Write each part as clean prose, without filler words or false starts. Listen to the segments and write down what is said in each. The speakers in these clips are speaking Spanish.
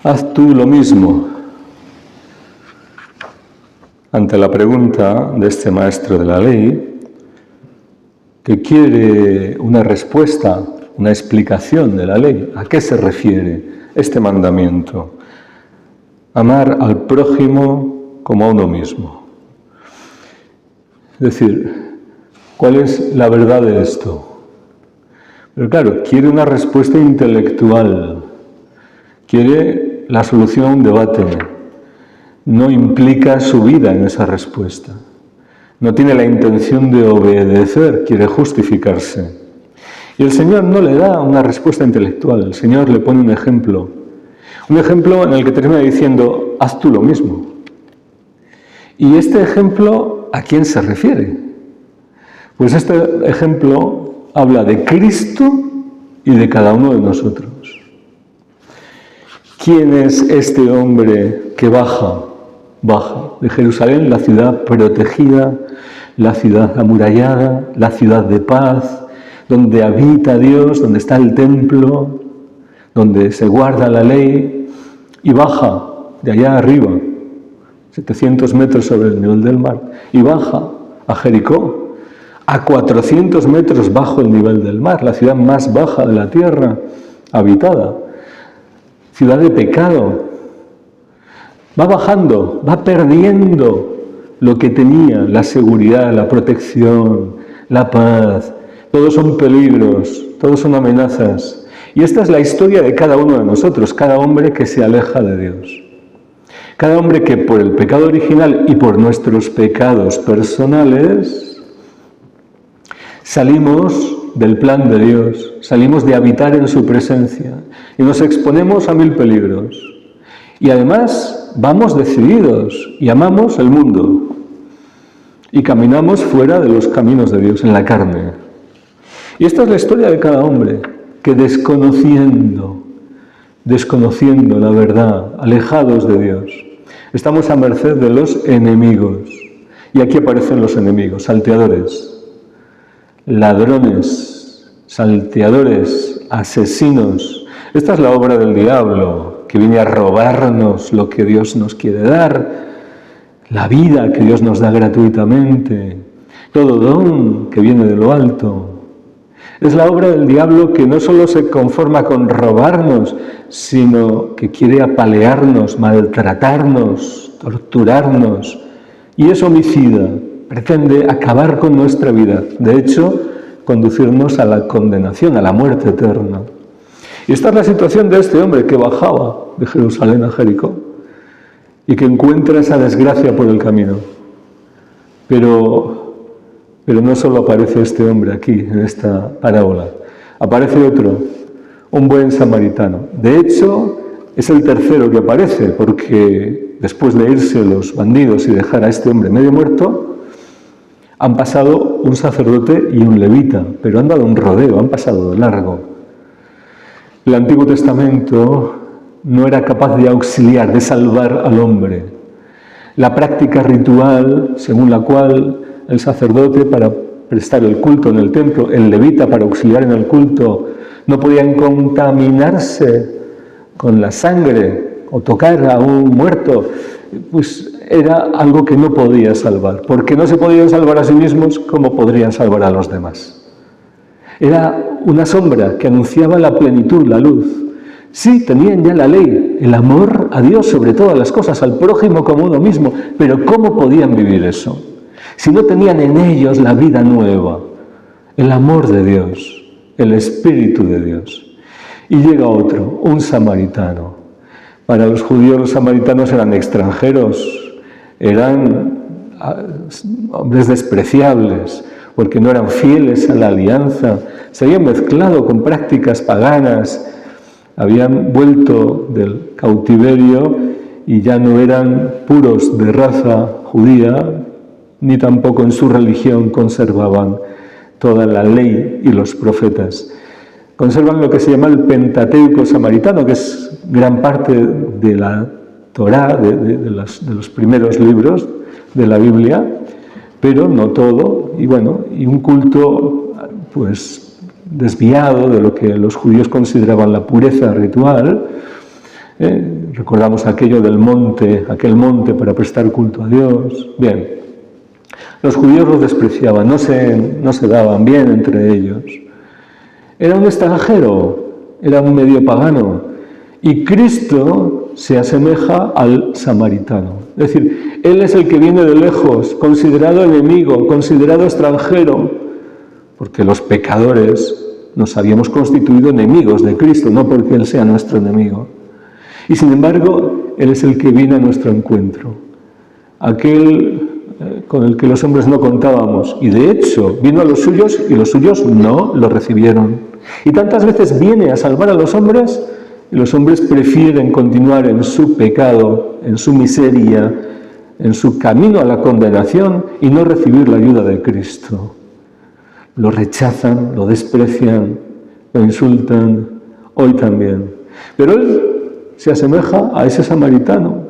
Haz tú lo mismo. Ante la pregunta de este maestro de la ley, que quiere una respuesta, una explicación de la ley, ¿a qué se refiere este mandamiento? Amar al prójimo como a uno mismo. Es decir, ¿cuál es la verdad de esto? Pero claro, quiere una respuesta intelectual, quiere la solución a un debate, no implica su vida en esa respuesta, no tiene la intención de obedecer, quiere justificarse. Y el Señor no le da una respuesta intelectual, el Señor le pone un ejemplo en el que termina diciendo, haz tú lo mismo. ¿Y este ejemplo a quién se refiere? Pues este ejemplo habla de Cristo y de cada uno de nosotros. ¿Quién es este hombre que baja de Jerusalén, la ciudad protegida, la ciudad amurallada, la ciudad de paz, donde habita Dios, donde está el templo, donde se guarda la ley, y baja de allá arriba, 700 metros sobre el nivel del mar, y baja a Jericó, a 400 metros bajo el nivel del mar, la ciudad más baja de la tierra habitada, ciudad de pecado. Va bajando, va perdiendo lo que tenía, la seguridad, la protección, la paz. Todos son peligros, todos son amenazas. Y esta es la historia de cada uno de nosotros, cada hombre que se aleja de Dios. Cada hombre que por el pecado original y por nuestros pecados personales salimos del plan de Dios, salimos de habitar en su presencia y nos exponemos a 1000 peligros. Y además vamos decididos y amamos el mundo y caminamos fuera de los caminos de Dios, en la carne. Y esta es la historia de cada hombre que desconociendo la verdad, alejados de Dios, estamos a merced de los enemigos. Y aquí aparecen los enemigos, salteadores, ladrones, salteadores, asesinos. Esta es la obra del diablo, que viene a robarnos lo que Dios nos quiere dar, la vida que Dios nos da gratuitamente, todo don que viene de lo alto. Es la obra del diablo que no solo se conforma con robarnos, sino que quiere apalearnos, maltratarnos, torturarnos. Y es homicida, pretende acabar con nuestra vida. De hecho, conducirnos a la condenación, a la muerte eterna. Y esta es la situación de este hombre que bajaba de Jerusalén a Jericó y que encuentra esa desgracia por el camino. Pero no solo aparece este hombre aquí, en esta parábola. Aparece otro, un buen samaritano. De hecho, es el tercero que aparece, porque después de irse los bandidos y dejar a este hombre medio muerto, han pasado un sacerdote y un levita, pero han dado un rodeo, han pasado de largo. El Antiguo Testamento no era capaz de auxiliar, de salvar al hombre. La práctica ritual, según la cual el sacerdote para prestar el culto en el templo, el levita para auxiliar en el culto, no podían contaminarse con la sangre o tocar a un muerto, pues era algo que no podía salvar. Porque no se podían salvar a sí mismos, ¿cómo podrían salvar a los demás? Era una sombra que anunciaba la plenitud, la luz. Sí, tenían ya la ley, el amor a Dios sobre todas las cosas, al prójimo como uno mismo, pero ¿cómo podían vivir eso? Si no tenían en ellos la vida nueva, el amor de Dios, el Espíritu de Dios. Y llega otro, un samaritano. Para los judíos los samaritanos eran extranjeros, eran hombres despreciables, porque no eran fieles a la alianza, se habían mezclado con prácticas paganas, habían vuelto del cautiverio y ya no eran puros de raza judía, ni tampoco en su religión conservaban toda la ley y los profetas. Conservan lo que se llama el Pentateuco samaritano, que es gran parte de la Torá, de los primeros libros de la Biblia, pero no todo, y bueno, y un culto pues desviado de lo que los judíos consideraban la pureza ritual, Recordamos aquello del monte, aquel monte para prestar culto a Dios. Bien, los judíos los despreciaban, no se daban bien entre ellos. Era un extranjero, era un medio pagano. Y Cristo se asemeja al samaritano. Es decir, Él es el que viene de lejos, considerado enemigo, considerado extranjero, porque los pecadores nos habíamos constituido enemigos de Cristo, no porque Él sea nuestro enemigo. Y sin embargo, Él es el que viene a nuestro encuentro, aquel con el que los hombres no contábamos. Y de hecho, vino a los suyos y los suyos no lo recibieron. Y tantas veces viene a salvar a los hombres y los hombres prefieren continuar en su pecado, en su miseria, en su camino a la condenación y no recibir la ayuda de Cristo. Lo rechazan, lo desprecian, lo insultan, hoy también. Pero Él se asemeja a ese samaritano.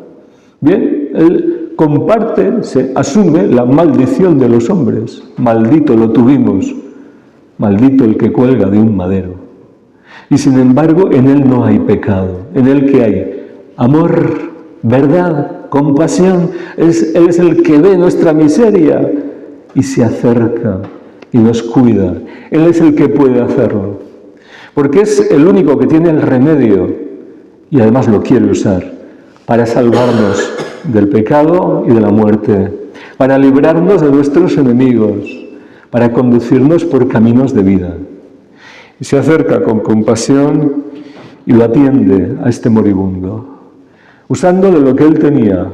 Bien, Él comparte, se asume la maldición de los hombres. Maldito lo tuvimos, maldito el que cuelga de un madero. Y sin embargo, en Él no hay pecado. En Él ¿qué hay? Amor, verdad, compasión. Él es el que ve nuestra miseria y se acerca y nos cuida. Él es el que puede hacerlo. Porque es el único que tiene el remedio y además lo quiere usar para salvarnos del pecado y de la muerte, para librarnos de nuestros enemigos, para conducirnos por caminos de vida. Y se acerca con compasión y lo atiende a este moribundo, usando de lo que él tenía,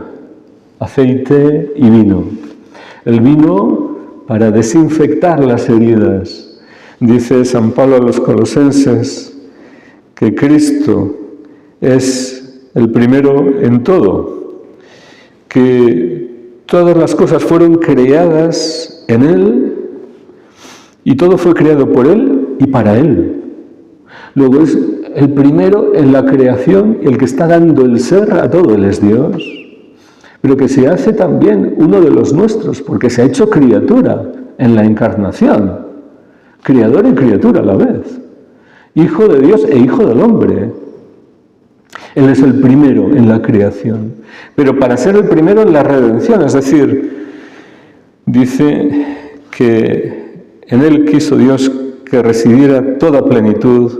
aceite y vino. El vino para desinfectar las heridas. Dice San Pablo a los Colosenses que Cristo es el primero en todo, que todas las cosas fueron creadas en Él y todo fue creado por Él y para Él. Luego es el primero en la creación y el que está dando el ser a todo. Él es Dios, pero que se hace también uno de los nuestros, porque se ha hecho criatura en la encarnación, creador y criatura a la vez, hijo de Dios e hijo del hombre. Él es el primero en la creación, pero para ser el primero en la redención, es decir, dice que en Él quiso Dios que residiera toda plenitud,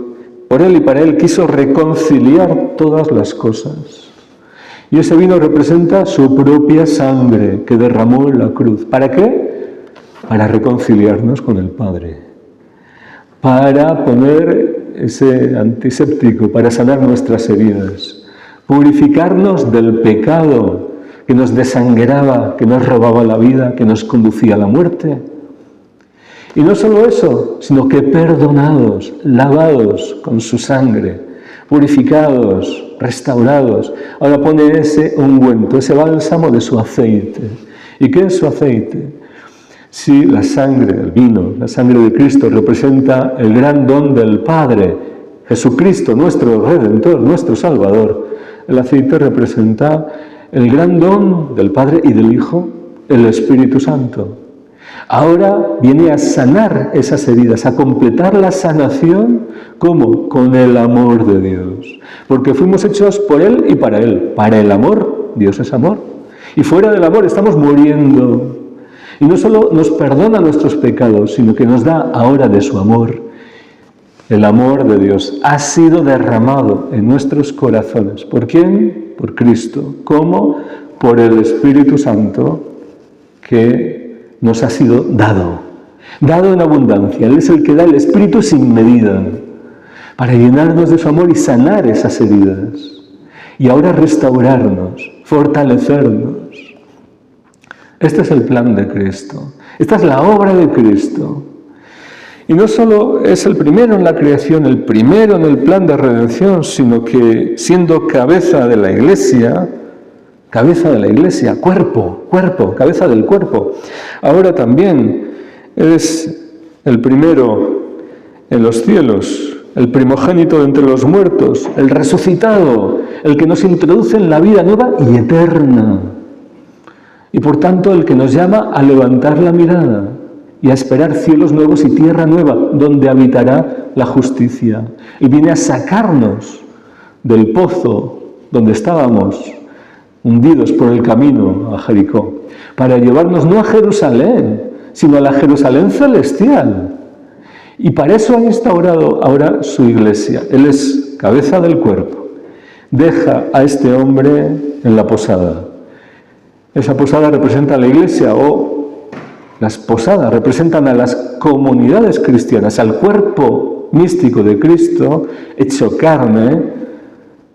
por Él y para Él quiso reconciliar todas las cosas. Y ese vino representa su propia sangre que derramó en la cruz. ¿Para qué? Para reconciliarnos con el Padre, para poner ese antiséptico, para sanar nuestras heridas, purificarnos del pecado que nos desangraba, que nos robaba la vida, que nos conducía a la muerte. Y no solo eso, sino que perdonados, lavados con su sangre, purificados, restaurados. Ahora pone ese ungüento, ese bálsamo de su aceite. ¿Y qué es su aceite? Si la sangre, el vino, la sangre de Cristo representa el gran don del Padre, Jesucristo, nuestro Redentor, nuestro Salvador, el aceite representa el gran don del Padre y del Hijo, el Espíritu Santo. Ahora viene a sanar esas heridas, a completar la sanación, ¿cómo? Con el amor de Dios. Porque fuimos hechos por Él y para Él. Para el amor, Dios es amor. Y fuera del amor estamos muriendo. Y no solo nos perdona nuestros pecados, sino que nos da ahora de su amor. El amor de Dios ha sido derramado en nuestros corazones. ¿Por quién? Por Cristo. ¿Cómo? Por el Espíritu Santo que nos ha sido dado en abundancia. Él es el que da el Espíritu sin medida, para llenarnos de su amor y sanar esas heridas. Y ahora restaurarnos, fortalecernos. Este es el plan de Cristo. Esta es la obra de Cristo. Y no solo es el primero en la creación, el primero en el plan de redención, sino que siendo cabeza de la Iglesia, cuerpo, cabeza del cuerpo. Ahora también es el primero en los cielos, el primogénito de entre los muertos, el resucitado, el que nos introduce en la vida nueva y eterna. Y por tanto el que nos llama a levantar la mirada y a esperar cielos nuevos y tierra nueva, donde habitará la justicia. Y viene a sacarnos del pozo donde estábamos, hundidos por el camino a Jericó, para llevarnos no a Jerusalén, sino a la Jerusalén celestial. Y para eso ha instaurado ahora su iglesia. Él es cabeza del cuerpo. Deja a este hombre en la posada. Esa posada representa a la iglesia, o las posadas representan a las comunidades cristianas, al cuerpo místico de Cristo, hecho carne,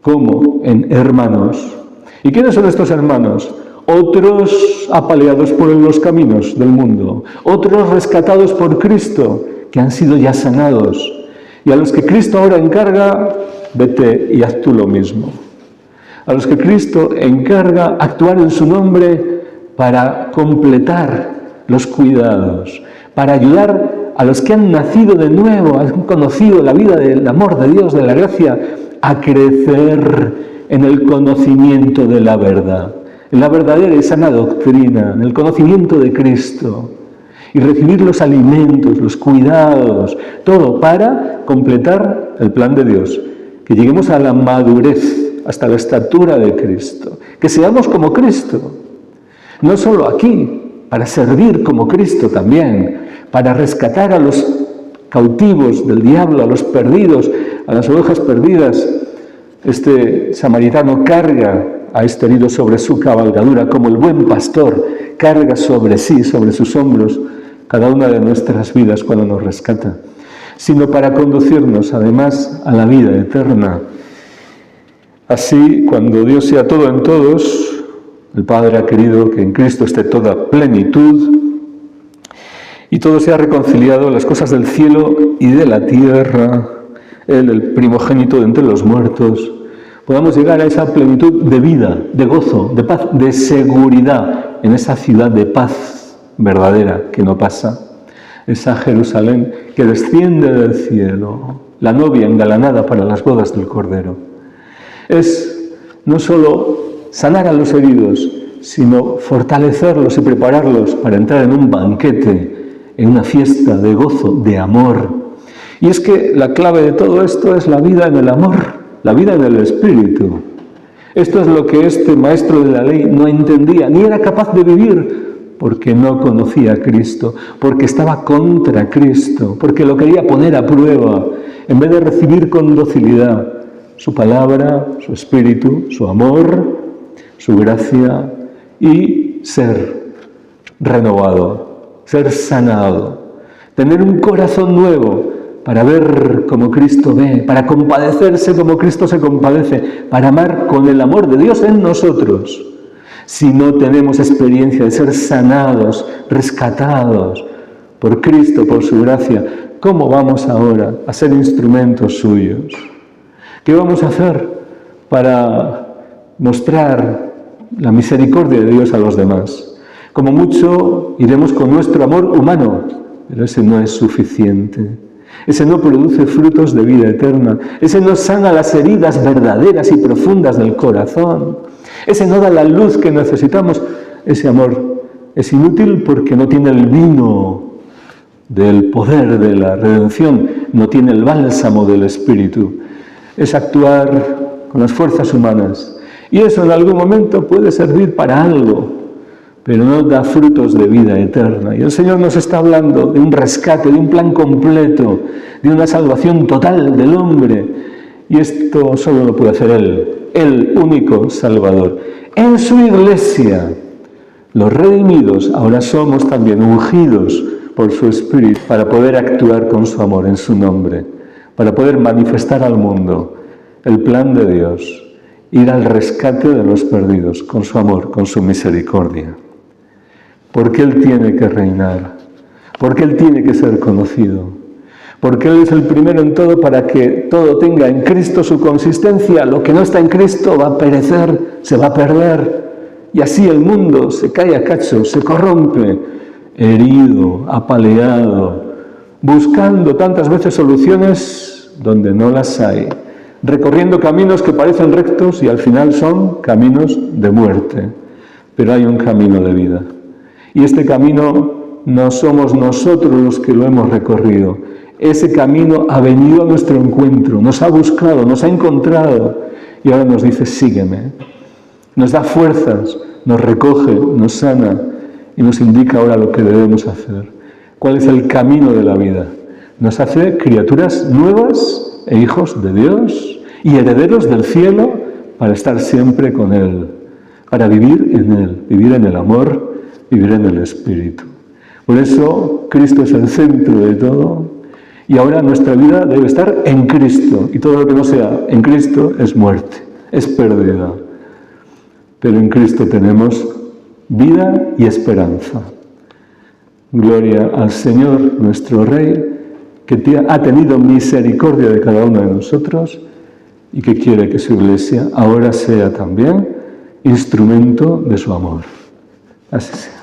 como en hermanos. ¿Y quiénes son estos hermanos? Otros apaleados por los caminos del mundo, otros rescatados por Cristo, que han sido ya sanados, y a los que Cristo ahora encarga, vete y haz tú lo mismo. A los que Cristo encarga actuar en su nombre para completar los cuidados, para ayudar a los que han nacido de nuevo, han conocido la vida del amor de Dios, de la gracia, a crecer en el conocimiento de la verdad, en la verdadera y sana doctrina, en el conocimiento de Cristo, y recibir los alimentos, los cuidados, todo para completar el plan de Dios, que lleguemos a la madurez, hasta la estatura de Cristo, que seamos como Cristo, no solo aquí, para servir como Cristo también, para rescatar a los cautivos del diablo, a los perdidos, a las ovejas perdidas. Este samaritano carga a este herido sobre su cabalgadura, como el buen pastor carga sobre sí, sobre sus hombros, cada una de nuestras vidas cuando nos rescata, sino para conducirnos además a la vida eterna. Así, cuando Dios sea todo en todos, el Padre ha querido que en Cristo esté toda plenitud y todo sea reconciliado, las cosas del cielo y de la tierra, Él, el primogénito de entre los muertos, podamos llegar a esa plenitud de vida, de gozo, de paz, de seguridad en esa ciudad de paz verdadera que no pasa, esa Jerusalén que desciende del cielo, la novia engalanada para las bodas del Cordero. Es no solo sanar a los heridos, sino fortalecerlos y prepararlos para entrar en un banquete, en una fiesta de gozo, de amor. Y es que la clave de todo esto es la vida en el amor, la vida en el Espíritu. Esto es lo que este maestro de la ley no entendía, ni era capaz de vivir, porque no conocía a Cristo, porque estaba contra Cristo, porque lo quería poner a prueba, en vez de recibir con docilidad su palabra, su espíritu, su amor, su gracia, y ser renovado, ser sanado, tener un corazón nuevo para ver como Cristo ve, para compadecerse como Cristo se compadece, para amar con el amor de Dios en nosotros. Si no tenemos experiencia de ser sanados, rescatados por Cristo, por su gracia, ¿cómo vamos ahora a ser instrumentos suyos? ¿Qué vamos a hacer para mostrar la misericordia de Dios a los demás? Como mucho iremos con nuestro amor humano, pero ese no es suficiente. Ese no produce frutos de vida eterna. Ese no sana las heridas verdaderas y profundas del corazón. Ese no da la luz que necesitamos. Ese amor es inútil porque no tiene el vino del poder de la redención, no tiene el bálsamo del Espíritu. Es actuar con las fuerzas humanas. Y eso en algún momento puede servir para algo, pero no da frutos de vida eterna. Y el Señor nos está hablando de un rescate, de un plan completo, de una salvación total del hombre. Y esto solo lo puede hacer Él, el único Salvador. En su iglesia, los redimidos ahora somos también ungidos por su Espíritu para poder actuar con su amor en su nombre, para poder manifestar al mundo el plan de Dios, ir al rescate de los perdidos con su amor, con su misericordia. Porque Él tiene que reinar, porque Él tiene que ser conocido, porque Él es el primero en todo para que todo tenga en Cristo su consistencia. Lo que no está en Cristo va a perecer, se va a perder, y así el mundo se cae a cachos, se corrompe, herido, apaleado, buscando tantas veces soluciones donde no las hay, recorriendo caminos que parecen rectos y al final son caminos de muerte, pero hay un camino de vida. Y este camino no somos nosotros los que lo hemos recorrido. Ese camino ha venido a nuestro encuentro, nos ha buscado, nos ha encontrado y ahora nos dice, sígueme. Nos da fuerzas, nos recoge, nos sana y nos indica ahora lo que debemos hacer. ¿Cuál es el camino de la vida? Nos hace criaturas nuevas e hijos de Dios y herederos del cielo para estar siempre con Él, para vivir en el amor, vivir en el Espíritu. Por eso Cristo es el centro de todo y ahora nuestra vida debe estar en Cristo y todo lo que no sea en Cristo es muerte, es pérdida. Pero en Cristo tenemos vida y esperanza. Gloria al Señor, nuestro Rey, que ha tenido misericordia de cada uno de nosotros y que quiere que su Iglesia ahora sea también instrumento de su amor. Así sea.